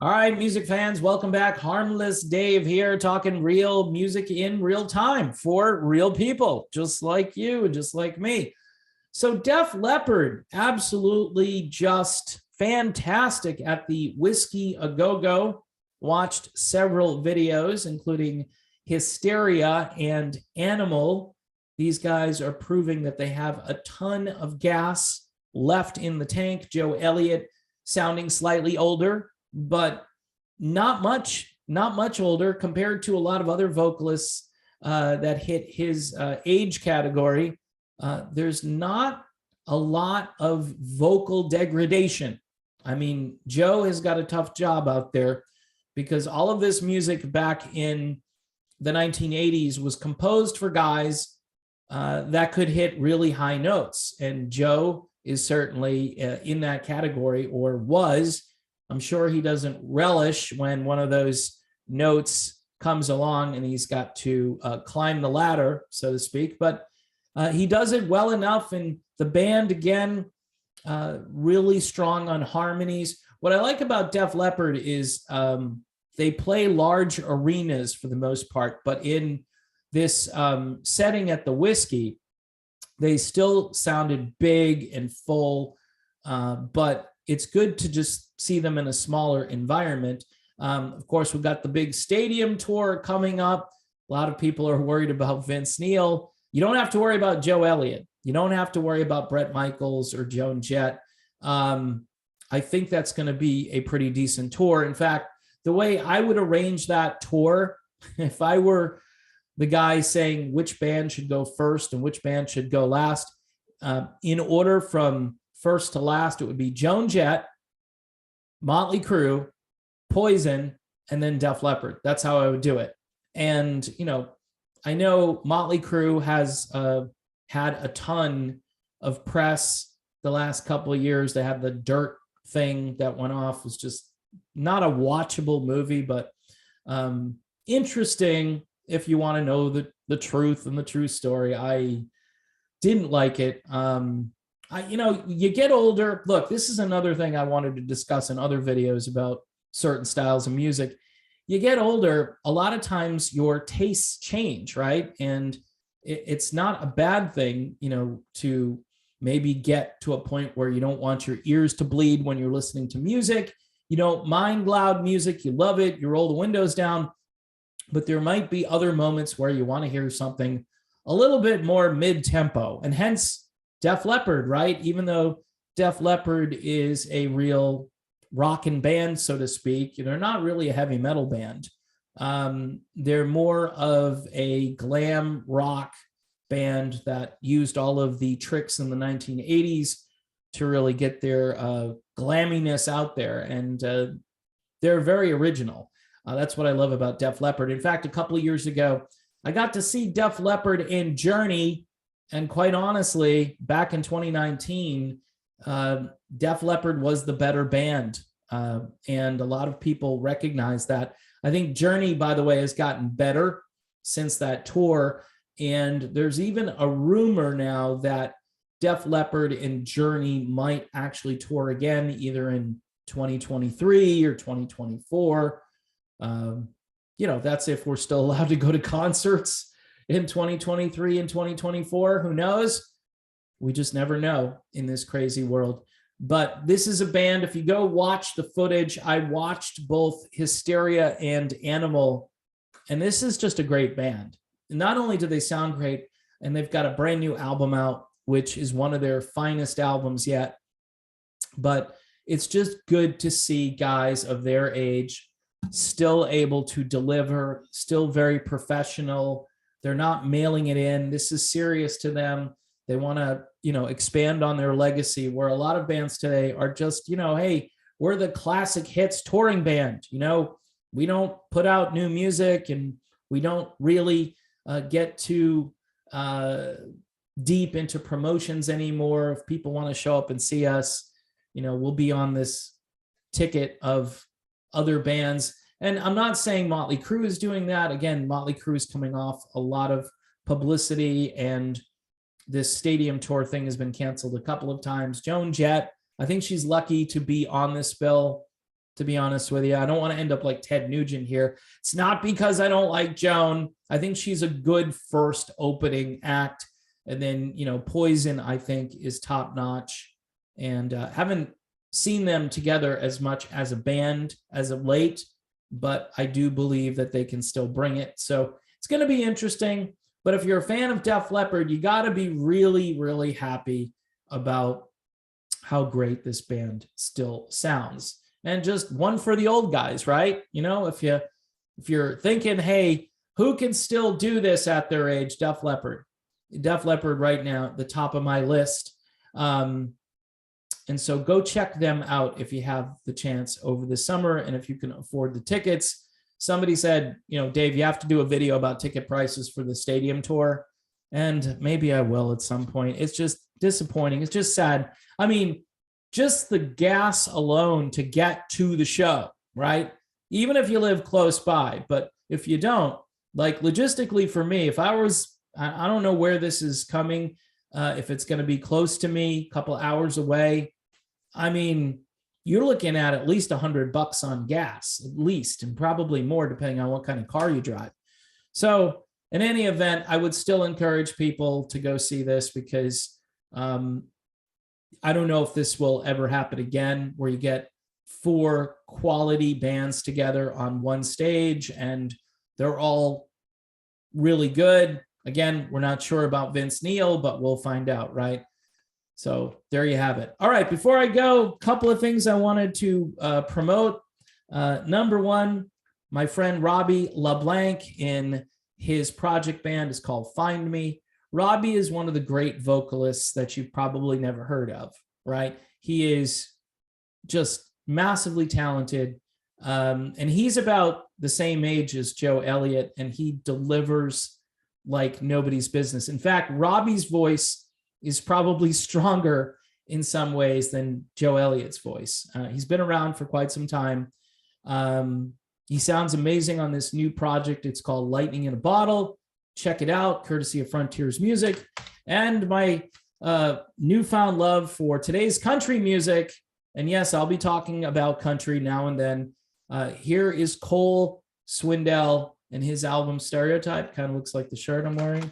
All right, music fans, welcome back. Harmless Dave here, talking real music in real time for real people, just like you and just like me. So Def Leppard, absolutely just fantastic at the Whisky-A-Go-Go. Watched several videos, including Hysteria and Animal. These guys are proving that they have a ton of gas left in the tank. Joe Elliott sounding slightly older, but not much older compared to a lot of other vocalists that hit his age category. There's not a lot of vocal degradation. I mean, Joe has got a tough job out there because all of this music back in the 1980s was composed for guys that could hit really high notes. And Joe is certainly in that category, or was. I'm sure he doesn't relish when one of those notes comes along and he's got to climb the ladder, so to speak. But he does it well enough. And the band, again, really strong on harmonies. What I like about Def Leppard is they play large arenas for the most part. But in this setting at the Whiskey, they still sounded big and full. But it's good to just see them in a smaller environment. Of course, we've got the big stadium tour coming up. A lot of people are worried about Vince Neil. You don't have to worry about Joe Elliott. You don't have to worry about Bret Michaels or Joan Jett. I think that's going to be a pretty decent tour. In fact, the way I would arrange that tour, if I were the guy saying which band should go first and which band should go last, in order from first to last, it would be Joan Jett, Motley Crue, Poison, and then Def Leppard. That's how I would do it. And, you know, I know Motley Crue has had a ton of press the last couple of years. They had the Dirt thing that went off. It was just not a watchable movie, but interesting if you want to know the truth and the true story. I didn't like it. You get older. Look, this is another thing I wanted to discuss in other videos about certain styles of music. You get older, a lot of times your tastes change, right? And it's not a bad thing, to maybe get to a point where you don't want your ears to bleed when you're listening to music. You don't mind loud music. You love it. You roll the windows down. But there might be other moments where you want to hear something a little bit more mid-tempo, and hence Def Leppard, right? Even though Def Leppard is a real rockin' band, so to speak, they're not really a heavy metal band. They're more of a glam rock band that used all of the tricks in the 1980s to really get their glamminess out there. And they're very original. That's what I love about Def Leppard. In fact, a couple of years ago, I got to see Def Leppard and Journey. And quite honestly, back in 2019, Def Leppard was the better band. And a lot of people recognize that. I think Journey, by the way, has gotten better since that tour. And there's even a rumor now that Def Leppard and Journey might actually tour again, either in 2023 or 2024. That's if we're still allowed to go to concerts in 2023 and 2024. Who knows? We just never know in this crazy world. But this is a band, if you go watch the footage, I watched both Hysteria and Animal, and this is just a great band. Not only do they sound great, and they've got a brand new album out, which is one of their finest albums yet, but it's just good to see guys of their age still able to deliver, still very professional. They're not mailing it in. This is serious to them. They want to, expand on their legacy, where a lot of bands today are just, hey, we're the classic hits touring band. We don't put out new music, and we don't really get too deep into promotions anymore. If people want to show up and see us, we'll be on this ticket of other bands. And I'm not saying Motley Crue is doing that. Again, Motley Crue is coming off a lot of publicity, and this stadium tour thing has been canceled a couple of times. Joan Jett, I think she's lucky to be on this bill to be honest with you. I don't want to end up like Ted Nugent here. It's not because I don't like Joan. I think she's a good first opening act. And then, you know, Poison, I think, is top notch. And haven't seen them together as much as a band as of late, but I do believe that they can still bring it. So it's going to be interesting. But if you're a fan of Def Leppard, you got to be really, really happy about how great this band still sounds. And just one for the old guys, right? You know, if you're thinking, hey, who can still do this at their age? Def Leppard. Def Leppard right now at the top of my list. And so go check them out if you have the chance over the summer and if you can afford the tickets. Somebody said, you know, Dave, you have to do a video about ticket prices for the stadium tour. And maybe I will at some point. It's just disappointing. It's just sad. I mean, just the gas alone to get to the show, right? Even if you live close by. But if you don't, like logistically for me, if I was, I don't know where this is coming, if it's going to be close to me, a couple hours away. I mean, you're looking at least $100 on gas, at least, and probably more depending on what kind of car you drive. So in any event, I would still encourage people to go see this because I don't know if this will ever happen again where you get 4 quality bands together on one stage and they're all really good. Again, we're not sure about Vince Neil, but we'll find out, right? So there you have it. All right, before I go, a couple of things I wanted to promote. Number one, my friend Robbie LeBlanc in his project band is called Find Me. Robbie is one of the great vocalists that you've probably never heard of, right? He is just massively talented. And he's about the same age as Joe Elliott, and he delivers like nobody's business. In fact, Robbie's voice is probably stronger in some ways than Joe Elliott's voice. He's been around for quite some time. He sounds amazing on this new project. It's called Lightning in a Bottle. Check it out, courtesy of Frontiers Music. And my newfound love for today's country music. And yes, I'll be talking about country now and then. Here is Cole Swindell and his album Stereotype. Kind of looks like the shirt I'm wearing.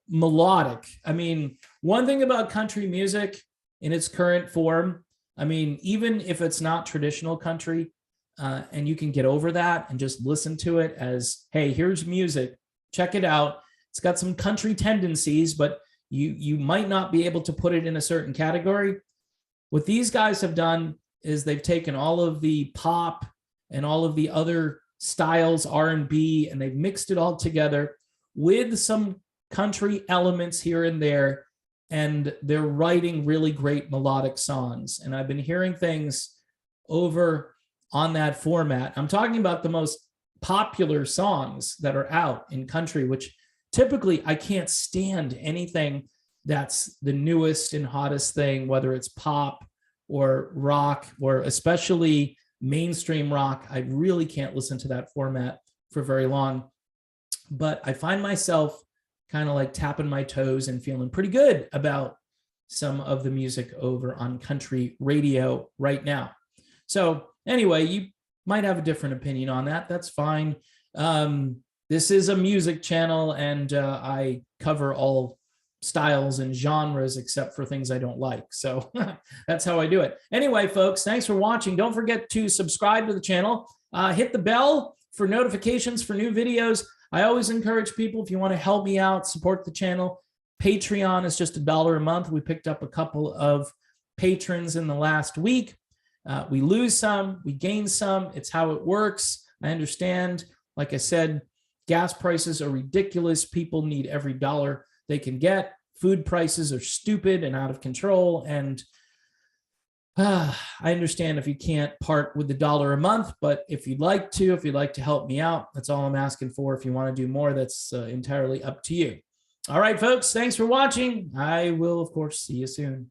Melodic. I mean, one thing about country music in its current form, I mean, even if it's not traditional country, and you can get over that and just listen to it as, hey, here's music, check it out. It's got some country tendencies, but you might not be able to put it in a certain category. What these guys have done is they've taken all of the pop and all of the other styles, R&B, and they've mixed it all together with some country elements here and there, and they're writing really great melodic songs. And I've been hearing things over on that format. I'm talking about the most popular songs that are out in country, which typically I can't stand anything that's the newest and hottest thing, whether it's pop or rock or especially mainstream rock. I really can't listen to that format for very long. But I find myself kind of like tapping my toes and feeling pretty good about some of the music over on country radio right now. So anyway, you might have a different opinion on that. That's fine. This is a music channel, and I cover all styles and genres except for things I don't like. So that's how I do it. Anyway, folks, thanks for watching. Don't forget to subscribe to the channel. Hit the bell for notifications for new videos. I always encourage people, if you want to help me out, support the channel. Patreon is just $1 a month. We picked up a couple of patrons in the last week. We lose some, we gain some. It's how it works. I understand. Like I said, gas prices are ridiculous. People need every dollar they can get. Food prices are stupid and out of control. And I understand if you can't part with the $1 a month, but if you'd like to help me out, that's all I'm asking for. If you want to do more, that's entirely up to you. All right, folks, thanks for watching. I will, of course, see you soon.